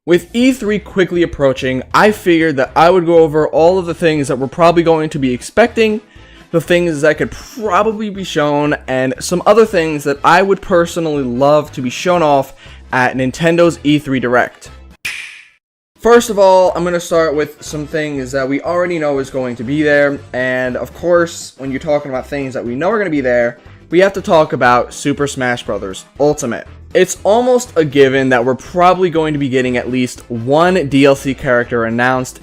With E3 quickly approaching, I figured that I would go over all of the things that we're probably going to be expecting, the things that could probably be shown, and some other things that I would personally love to be shown off at Nintendo's E3 Direct. First of all, I'm going to start with some things that we already know is going to be there, and of course, when you're talking about things that we know are going to be there, we have to talk about Super Smash Bros. Ultimate. It's almost a given that we're probably going to be getting at least one DLC character announced,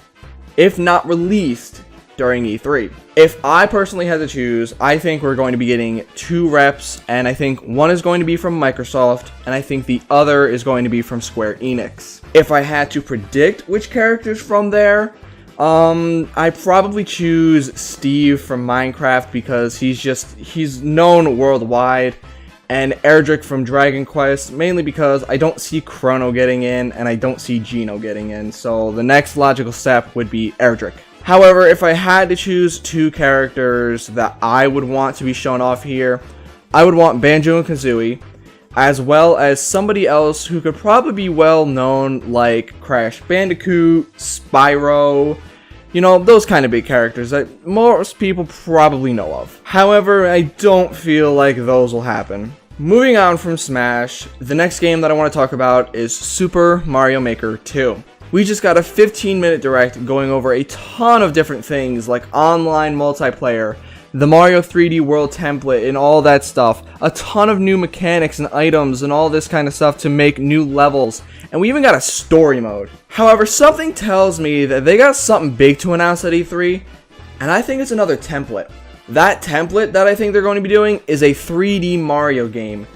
if not released, during E3. If I personally had to choose, I think we're going to be getting 2 reps, and I think one is going to be from Microsoft, and I think the other is going to be from Square Enix. If I had to predict which characters from there, I'd probably choose Steve from Minecraft because he's known worldwide, and Erdrick from Dragon Quest, mainly because I don't see Chrono getting in, and I don't see Geno getting in, so the next logical step would be Erdrick. However, if I had to choose 2 characters that I would want to be shown off here, I would want Banjo and Kazooie, as well as somebody else who could probably be well known, like Crash Bandicoot, Spyro, you know, those kind of big characters that most people probably know of. However, I don't feel like those will happen. Moving on from Smash, the next game that I want to talk about is Super Mario Maker 2. We just got a 15-minute direct going over a ton of different things like online multiplayer, the Mario 3D World template and all that stuff, a ton of new mechanics and items and all this kind of stuff to make new levels, and we even got a story mode. However, something tells me that they got something big to announce at E3, and I think it's another template. That template that I think they're going to be doing is a 3D Mario game.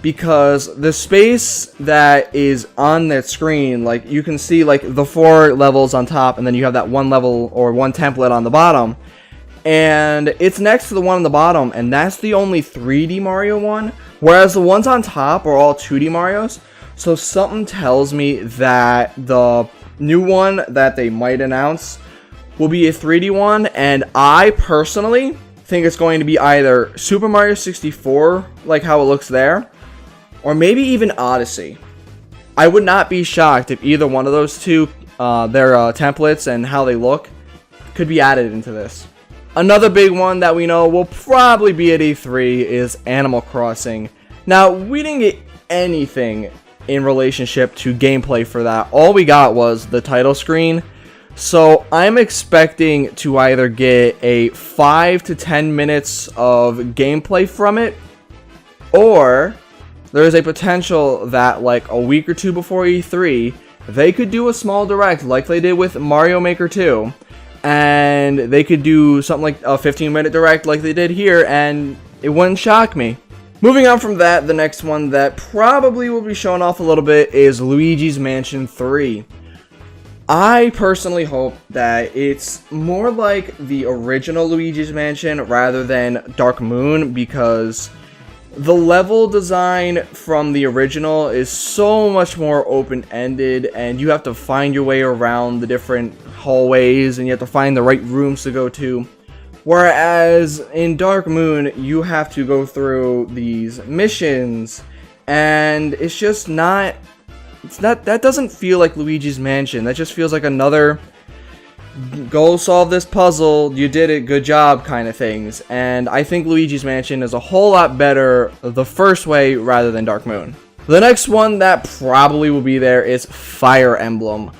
Because the space that is on that screen, like you can see like the 4 levels on top, and then you have that 1 level or 1 template on the bottom, and it's next to the one on the bottom, and that's the only 3D Mario one, whereas the ones on top are all 2D Marios. So something tells me that the new one that they might announce will be a 3D one, and I personally think it's going to be either Super Mario 64, like how it looks there, or maybe even Odyssey. I would not be shocked if either one of those two, their templates and how they look, could be added into this. Another big one that we know will probably be at E3 is Animal Crossing. Now, we didn't get anything in relationship to gameplay for that. All we got was the title screen. So I'm expecting to either get a 5 to 10 minutes of gameplay from it, or there is a potential that like a week or 2 before E3, they could do a small direct like they did with Mario Maker 2, and they could do something like a 15-minute direct like they did here, and it wouldn't shock me. Moving on from that, the next one that probably will be shown off a little bit is Luigi's Mansion 3. I personally hope that it's more like the original Luigi's Mansion rather than Dark Moon, because the level design from the original is so much more open-ended, and you have to find your way around the different hallways, and you have to find the right rooms to go to. Whereas in Dark Moon, you have to go through these missions, and it's just not... that doesn't feel like Luigi's Mansion. That just feels like another go solve this puzzle, you did it, good job kind of things. And I think Luigi's Mansion is a whole lot better the first way rather than Dark Moon. The next one that probably will be there is Fire Emblem.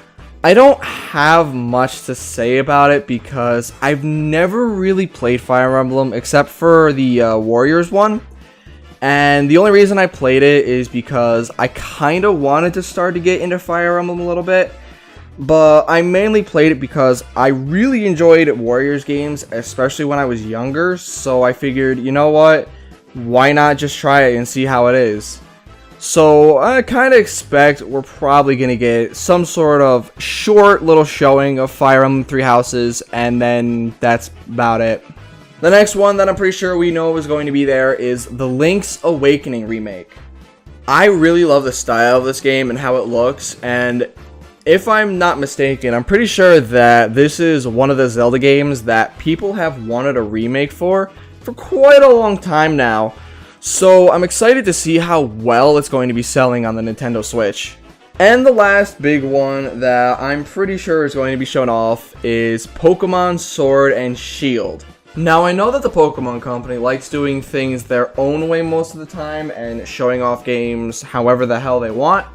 I don't have much to say about it because I've never really played Fire Emblem except for the Warriors one. And the only reason I played it is because I kind of wanted to start to get into Fire Emblem a little bit. But I mainly played it because I really enjoyed Warriors games, especially when I was younger. So I figured, you know what? Why not just try it and see how it is? So I kind of expect we're probably going to get some sort of short little showing of Fire Emblem Three Houses, and then that's about it. The next one that I'm pretty sure we know is going to be there is the Link's Awakening remake. I really love the style of this game and how it looks, and if I'm not mistaken, I'm pretty sure that this is one of the Zelda games that people have wanted a remake for quite a long time now. So I'm excited to see how well it's going to be selling on the Nintendo Switch. And the last big one that I'm pretty sure is going to be shown off is Pokemon Sword and Shield. Now, I know that the Pokemon Company likes doing things their own way most of the time and showing off games however the hell they want,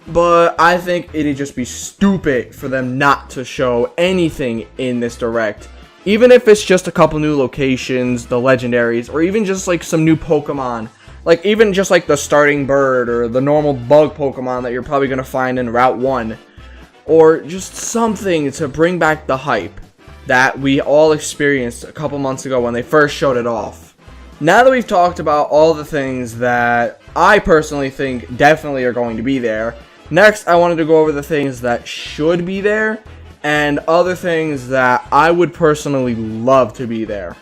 but I think it'd just be stupid for them not to show anything in this Direct. Even if it's just a couple new locations, the legendaries, or even just like some new Pokemon. Like, even just like the starting bird or the normal bug Pokemon that you're probably going to find in Route 1. Or just something to bring back the hype that we all experienced a couple months ago when they first showed it off. Now that we've talked about all the things that I personally think definitely are going to be there, next I wanted to go over the things that should be there and other things that I would personally love to be there.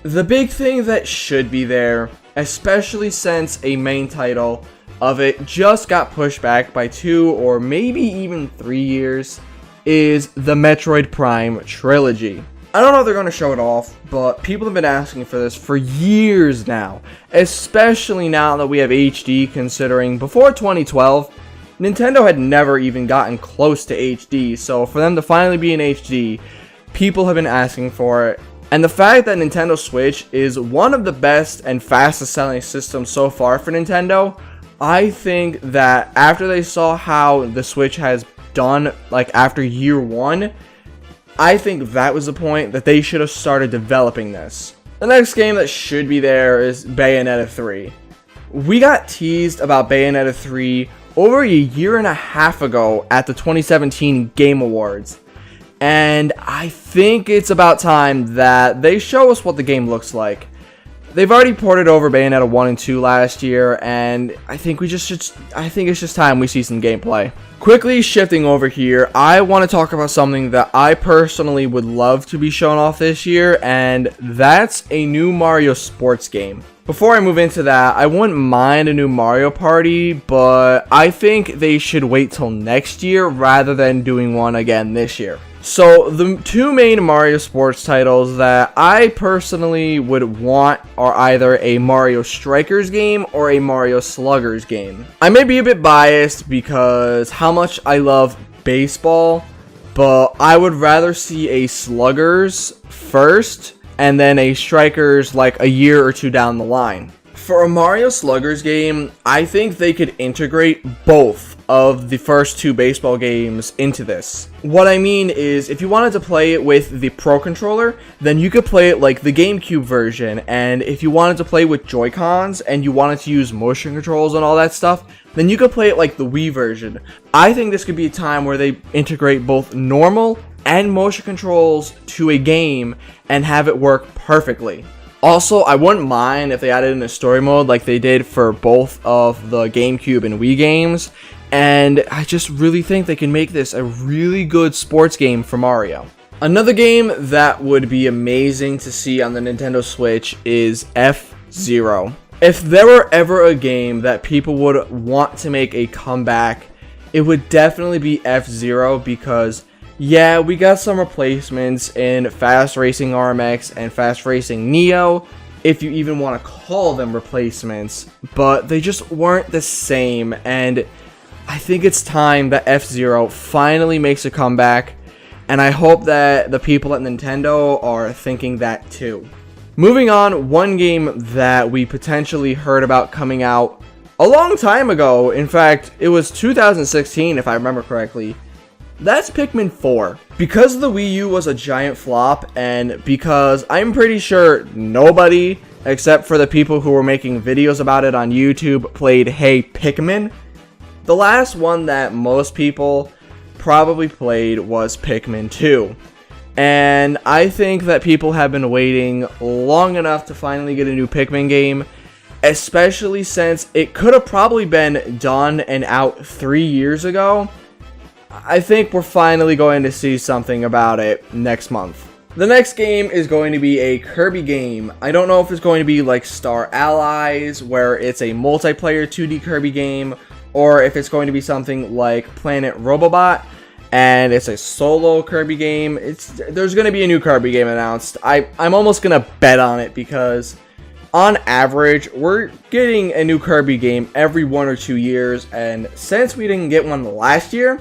The big thing that should be there, especially since a main title of it just got pushed back by 2 or maybe even 3 years, is the Metroid Prime trilogy. I don't know if they're going to show it off, but people have been asking for this for years now, especially now that we have HD, considering before 2012, Nintendo had never even gotten close to HD, so for them to finally be in HD, people have been asking for it. And the fact that Nintendo Switch is one of the best and fastest selling systems so far for Nintendo, I think that after they saw how the Switch has done, like after year 1, I think that was the point that they should have started developing this. The next game that should be there is Bayonetta 3. We got teased about Bayonetta 3 over a year and a half ago at the 2017 Game Awards. And I think it's about time that they show us what the game looks like. They've already ported over Bayonetta 1 and 2 last year, and I think it's just time we see some gameplay. Quickly shifting over here, I want to talk about something that I personally would love to be shown off this year, and that's a new Mario sports game. Before I move into that, I wouldn't mind a new Mario Party, but I think they should wait till next year rather than doing one again this year. So, the 2 main Mario sports titles that I personally would want are either a Mario Strikers game or a Mario Sluggers game. I may be a bit biased because how much I love baseball, but I would rather see a Sluggers first and then a Strikers like a year or 2 down the line. For a Mario Sluggers game, I think they could integrate both of the first 2 baseball games into this. What I mean is, if you wanted to play it with the Pro Controller, then you could play it like the GameCube version, and if you wanted to play with Joy-Cons and you wanted to use motion controls and all that stuff, then you could play it like the Wii version. I think this could be a time where they integrate both normal and motion controls to a game and have it work perfectly. Also, I wouldn't mind if they added in a story mode like they did for both of the GameCube and Wii games, and I just really think they can make this a really good sports game for Mario. Another game that would be amazing to see on the Nintendo Switch is F-Zero. If there were ever a game that people would want to make a comeback, it would definitely be F-Zero because yeah, we got some replacements in Fast Racing RMX and Fast Racing Neo, if you even want to call them replacements, but they just weren't the same, and I think it's time that F-Zero finally makes a comeback, and I hope that the people at Nintendo are thinking that too. Moving on, one game that we potentially heard about coming out a long time ago, in fact, it was 2016 if I remember correctly, that's Pikmin 4. Because the Wii U was a giant flop, and because I'm pretty sure nobody, except for the people who were making videos about it on YouTube, played Hey Pikmin, the last one that most people probably played was Pikmin 2. And I think that people have been waiting long enough to finally get a new Pikmin game, especially since it could have probably been done and out 3 years ago. I think we're finally going to see something about it next month. The next game is going to be a Kirby game. I don't know if it's going to be like Star Allies, where it's a multiplayer 2D Kirby game, or if it's going to be something like Planet Robobot, and it's a solo Kirby game. There's going to be a new Kirby game announced. I'm almost going to bet on it because On average, we're getting a new Kirby game every 1 or 2 years, and since we didn't get one last year,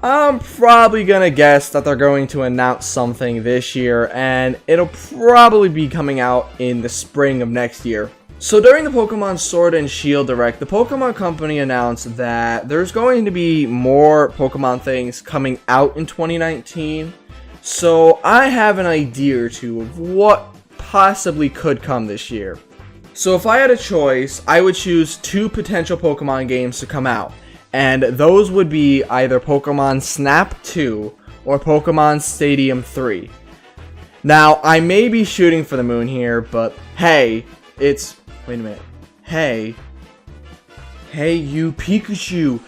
I'm probably gonna guess that they're going to announce something this year, and it'll probably be coming out in the spring of next year. So during the Pokemon Sword and Shield Direct, the Pokemon Company announced that there's going to be more Pokemon things coming out in 2019. So I have an idea or two of what possibly could come this year. So if I had a choice, I would choose 2 potential Pokemon games to come out. And those would be either Pokemon Snap 2 or Pokemon Stadium 3. Now, I may be shooting for the moon here, but hey, it's... Wait a minute. Hey you Pikachu.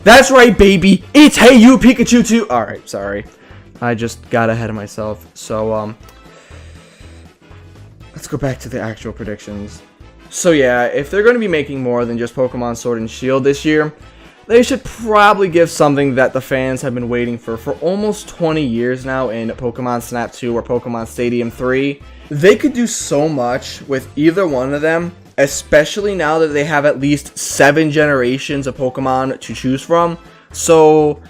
That's right, baby. It's Hey You Pikachu 2. Alright, sorry. I just got ahead of myself. So, let's go back to the actual predictions. So yeah, if they're going to be making more than just Pokemon Sword and Shield this year, they should probably give something that the fans have been waiting for almost 20 years now in Pokemon Snap 2 or Pokemon Stadium 3. They could do so much with either one of them, especially now that they have at least 7 generations of Pokemon to choose from. So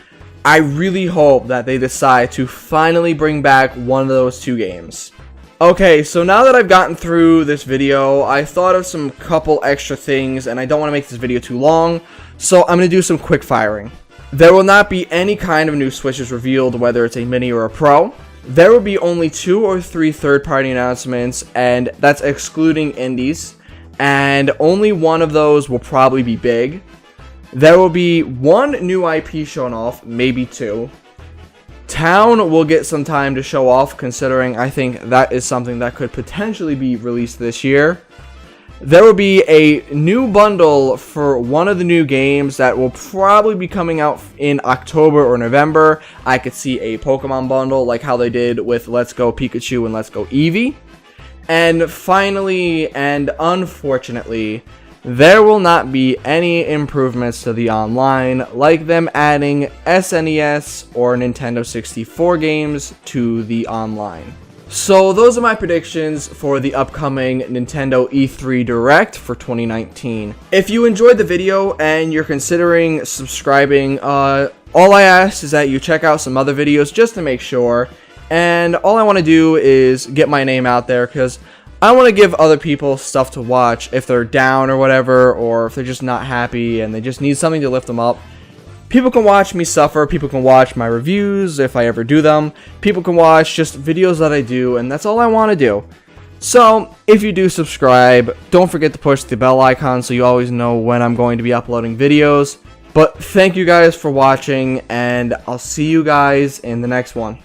I really hope that they decide to finally bring back one of those 2 games. Okay, so now that I've gotten through this video, I thought of some couple extra things, and I don't want to make this video too long, so I'm going to do some quick firing. There will not be any kind of new Switches revealed, whether it's a Mini or a Pro. There will be only 2 or 3 third-party announcements, and that's excluding indies, and only one of those will probably be big. There will be 1 new IP shown off, maybe 2. Town will get some time to show off, considering I think that is something that could potentially be released this year. There will be a new bundle for one of the new games that will probably be coming out in October or November. I could see a Pokemon bundle like how they did with Let's Go Pikachu and Let's Go Eevee. And finally, and unfortunately, there will not be any improvements to the online, like them adding SNES or Nintendo 64 games to the online. So those are my predictions for the upcoming Nintendo E3 Direct for 2019. If you enjoyed the video and you're considering subscribing, all I ask is that you check out some other videos just to make sure. And all I want to do is get my name out there, because I want to give other people stuff to watch if they're down or whatever, or if they're just not happy and they just need something to lift them up. People can watch me suffer, people can watch my reviews if I ever do them, people can watch just videos that I do, and that's all I want to do. So, if you do subscribe, don't forget to push the bell icon so you always know when I'm going to be uploading videos. But thank you guys for watching, and I'll see you guys in the next one.